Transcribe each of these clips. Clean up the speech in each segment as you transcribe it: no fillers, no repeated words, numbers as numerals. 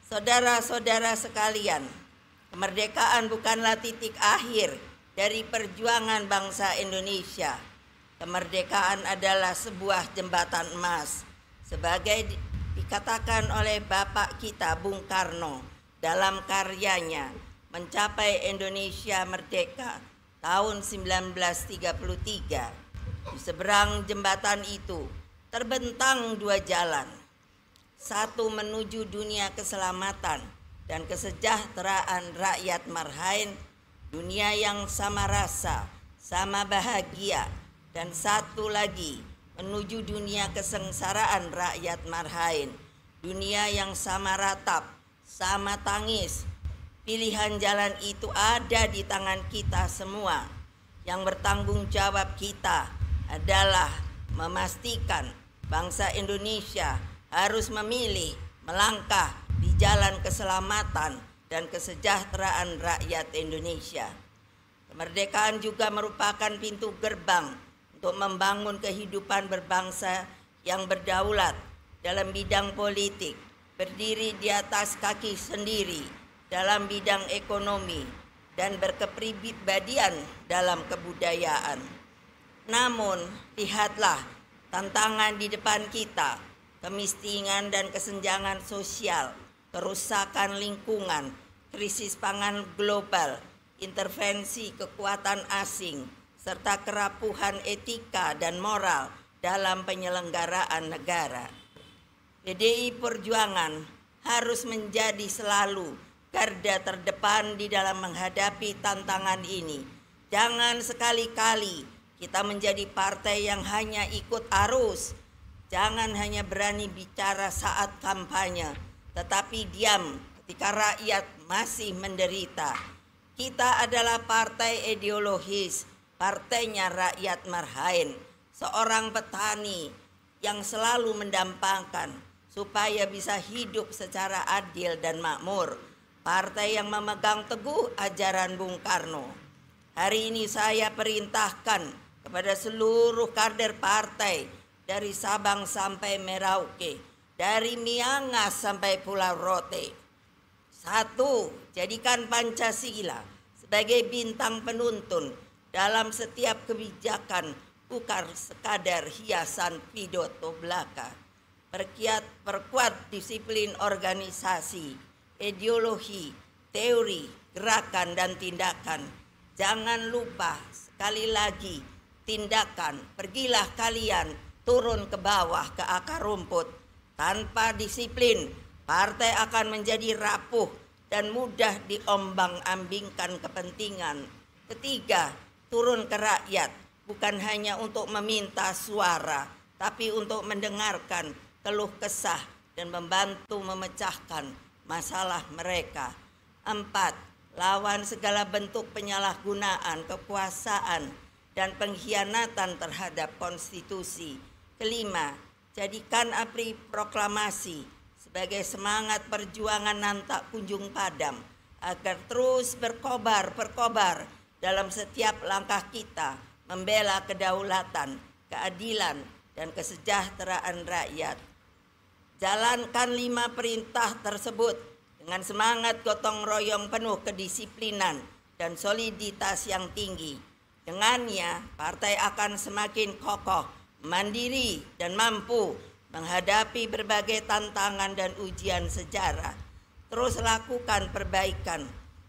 Saudara-saudara sekalian, kemerdekaan bukanlah titik akhir dari perjuangan bangsa Indonesia. Kemerdekaan adalah sebuah jembatan emas, sebagai dikatakan oleh Bapak kita Bung Karno dalam karyanya Mencapai Indonesia Merdeka tahun 1933. Di seberang jembatan itu terbentang dua jalan. Satu menuju dunia keselamatan dan kesejahteraan rakyat marhaen, dunia yang sama rasa, sama bahagia, dan satu lagi menuju dunia kesengsaraan rakyat marhaen, dunia yang sama ratap, sama tangis. Pilihan jalan itu ada di tangan kita semua. Yang bertanggung jawab kita adalah memastikan bangsa Indonesia harus memilih melangkah di jalan keselamatan dan kesejahteraan rakyat Indonesia. Kemerdekaan juga merupakan pintu gerbang untuk membangun kehidupan berbangsa yang berdaulat dalam bidang politik, berdiri di atas kaki sendiri dalam bidang ekonomi, dan berkepribadian dalam kebudayaan. Namun, lihatlah tantangan di depan kita: kemiskinan dan kesenjangan sosial, kerusakan lingkungan, krisis pangan global, intervensi kekuatan asing, serta kerapuhan etika dan moral dalam penyelenggaraan negara. PDI Perjuangan harus menjadi selalu garda terdepan di dalam menghadapi tantangan ini. Jangan sekali-kali kita menjadi partai yang hanya ikut arus. Jangan hanya berani bicara saat kampanye, tetapi diam ketika rakyat masih menderita. Kita adalah partai ideologis, partainya rakyat marhaen, seorang petani yang selalu mendampingkan supaya bisa hidup secara adil dan makmur. Partai yang memegang teguh ajaran Bung Karno. Hari ini saya perintahkan kepada seluruh kader partai dari Sabang sampai Merauke, dari Miangas sampai Pulau Rote. Satu, jadikan Pancasila sebagai bintang penuntun dalam setiap kebijakan, bukan sekadar hiasan pidato belaka. Perkuat disiplin organisasi, ideologi, teori, gerakan, dan tindakan. Jangan lupa sekali lagi tindakan. Pergilah kalian turun ke bawah, ke akar rumput. Tanpa disiplin, partai akan menjadi rapuh dan mudah diombang-ambingkan kepentingan. Ketiga, turun ke rakyat, bukan hanya untuk meminta suara, tapi untuk mendengarkan keluh kesah dan membantu memecahkan masalah mereka. 4. Lawan segala bentuk penyalahgunaan kekuasaan dan pengkhianatan terhadap konstitusi. 5. Jadikan APRI proklamasi sebagai semangat perjuangan nan tak kunjung padam, agar terus berkobar dalam setiap langkah kita membela kedaulatan, keadilan, dan kesejahteraan rakyat. Jalankan 5 perintah tersebut dengan semangat gotong royong penuh kedisiplinan dan soliditas yang tinggi. Dengannya, partai akan semakin kokoh, mandiri, dan mampu menghadapi berbagai tantangan dan ujian sejarah. Terus lakukan perbaikan,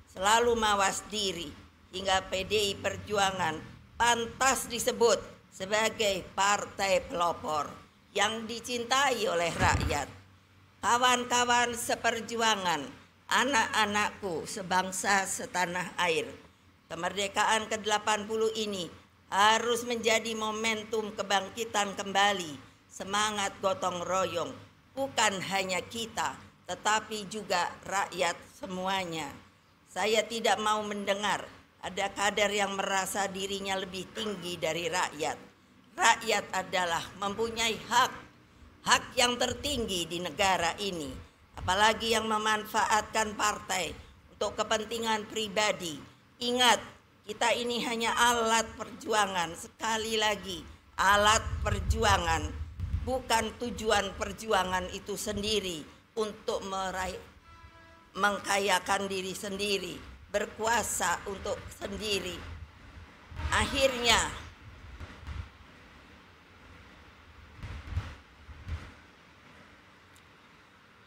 selalu mawas diri, hingga PDI Perjuangan pantas disebut sebagai partai pelopor yang dicintai oleh rakyat. Kawan-kawan seperjuangan, anak-anakku sebangsa setanah air, kemerdekaan ke-80 ini harus menjadi momentum kebangkitan kembali semangat gotong royong, bukan hanya kita, tetapi juga rakyat semuanya. Saya tidak mau mendengar ada kader yang merasa dirinya lebih tinggi dari rakyat. Rakyat adalah mempunyai hak yang tertinggi di negara ini, apalagi yang memanfaatkan partai untuk kepentingan pribadi. Ingat, kita ini hanya alat perjuangan. Sekali lagi, alat perjuangan, bukan tujuan perjuangan itu sendiri untuk meraih mengkayakan diri sendiri, berkuasa untuk sendiri. Akhirnya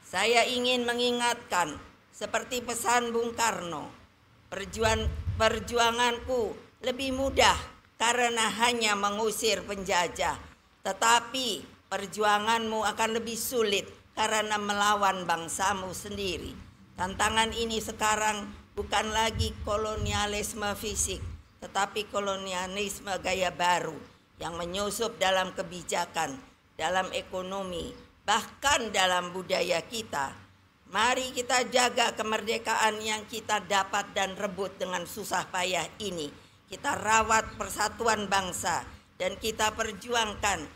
saya ingin mengingatkan seperti pesan Bung Karno, perjuanganku lebih mudah karena hanya mengusir penjajah, tetapi perjuanganmu akan lebih sulit karena melawan bangsamu sendiri. Tantangan ini sekarang bukan lagi kolonialisme fisik, tetapi kolonialisme gaya baru yang menyusup dalam kebijakan, dalam ekonomi, bahkan dalam budaya kita. Mari kita jaga kemerdekaan yang kita dapat dan rebut dengan susah payah ini. Kita rawat persatuan bangsa dan kita perjuangkan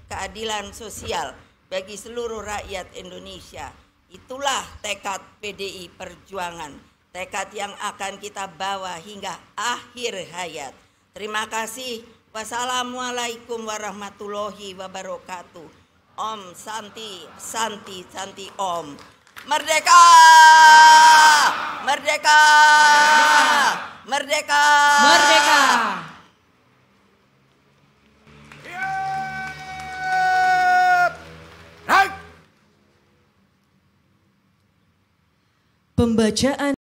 keadilan sosial bagi seluruh rakyat Indonesia. Itulah tekad PDI Perjuangan, tekad yang akan kita bawa hingga akhir hayat. Terima kasih. Wassalamualaikum warahmatullahi wabarakatuh. Om Santi, Santi, Santi Om. Merdeka! Merdeka! Merdeka! Merdeka! Pembacaan